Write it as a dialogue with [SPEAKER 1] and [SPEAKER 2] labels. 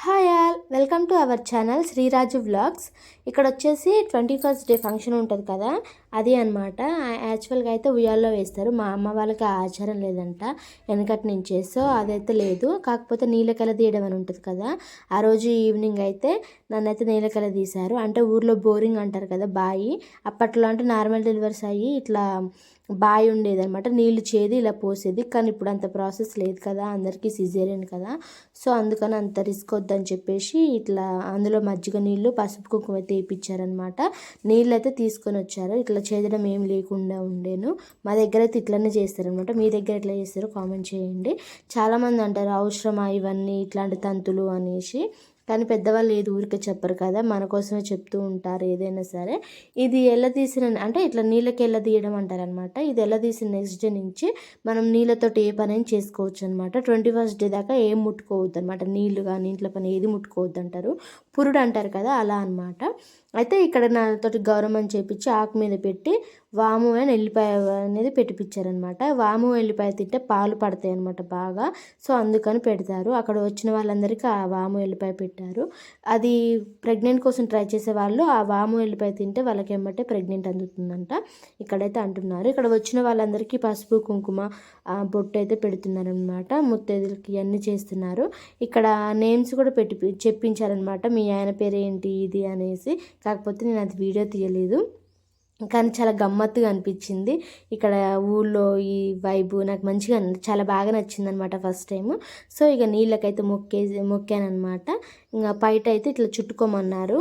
[SPEAKER 1] Hi all, welcome to our channel Sriraju vlogs. ఇక్కడ వచ్చేసి 21st day function ఉంటుంది కదా, అది అనమాట. యాక్చువల్గా అయితే ఉయ్యాల్లో వేస్తారు. మా అమ్మ వాళ్ళకి ఆ ఆచారం లేదంట వెనకటి నుంచే, సో అదైతే లేదు. కాకపోతే నీళ్ళకెల తీయడం అని ఉంటుంది కదా, ఆ రోజు ఈవినింగ్ అయితే నన్నైతే నీళ్ళకెల తీశారు. అంటే ఊర్లో బోరింగ్ అంటారు కదా, బాయి. అప్పట్లో అంటే నార్మల్ డెలివరీస్ అయ్యి ఇట్లా బావి ఉండేదన్నమాట, నీళ్లు చేది ఇలా పోసేది. కానీ ఇప్పుడు అంత ప్రాసెస్ లేదు కదా, అందరికీ సిజేరియన్ కదా, సో అందుకని అంత రిస్క్ వద్దని చెప్పేసి ఇట్లా అందులో మజ్జిగ నీళ్ళు పసుపు కుంకుమ తీపిచ్చారనమాట. నీళ్ళు అయితే తీసుకొని వచ్చారు, ఇట్లా చేదడం ఏం లేకుండా ఉండేను. మా దగ్గర అయితే ఇట్లనే చేస్తారనమాట. మీ దగ్గర ఎట్లా చేస్తారో కామెంట్ చేయండి. చాలామంది అంటారు అవసరమా ఇవన్నీ ఇట్లాంటి తంతులు అనేసి, కానీ పెద్దవాళ్ళు ఏది ఊరికే చెప్పరు కదా, మన కోసమే చెప్తూ ఉంటారు ఏదైనా సరే. ఇది తీసిన అంటే ఇట్లా నీళ్ళకి తీయడం అంటారనమాట. ఇది తీసిన నెక్స్ట్ డే నుంచి మనం నీళ్ళతోటి ఏ పని చేసుకోవచ్చు అనమాట. 21st డే దాకా ఏం ముట్టుకోవద్దు అనమాట. నీళ్ళు కానీ ఇంట్లో పని ఏది ముట్టుకోవద్దు అంటారు. పురుడు అంటారు కదా, అలా అనమాట. అయితే ఇక్కడ నాతోటి గౌరవం చేపించి ఆకు మీద పెట్టి వాము అని ఎల్లిపాయ అనేది పెట్టిపించారనమాట. వాము ఎల్లిపాయ తింటే పాలు పడతాయి అనమాట బాగా, సో అందుకని పెడతారు. అక్కడ వచ్చిన వాళ్ళందరికీ ఆ వాము ఎల్లిపాయ పెట్టారు. అది ప్రెగ్నెంట్ కోసం ట్రై చేసే వాళ్ళు ఆ వాము ఎల్లిపాయ తింటే వాళ్ళకి ఏమంటే ప్రెగ్నెంట్ అందుతుందంట, ఇక్కడైతే అంటున్నారు. ఇక్కడ వచ్చిన వాళ్ళందరికీ పసుపు కుంకుమ బొట్టు అయితే పెడుతున్నారనమాట. ముత్తైదులకి అన్నీ చేస్తున్నారు. ఇక్కడ నేమ్స్ కూడా చెప్పించారనమాట, మీ ఆయన పేరు ఏంటి ఇది అనేసి. కాకపోతే నేను అది వీడియో తీయలేదు, కానీ చాలా గమ్మత్తుగా అనిపించింది. ఇక్కడ ఊళ్ళో ఈ వైబు నాకు మంచిగా చాలా బాగా నచ్చిందనమాట ఫస్ట్ టైము. సో ఇక నీళ్ళకైతే మొక్కానమాట. ఇంకా బయట అయితే ఇట్లా చుట్టుకోమన్నారు.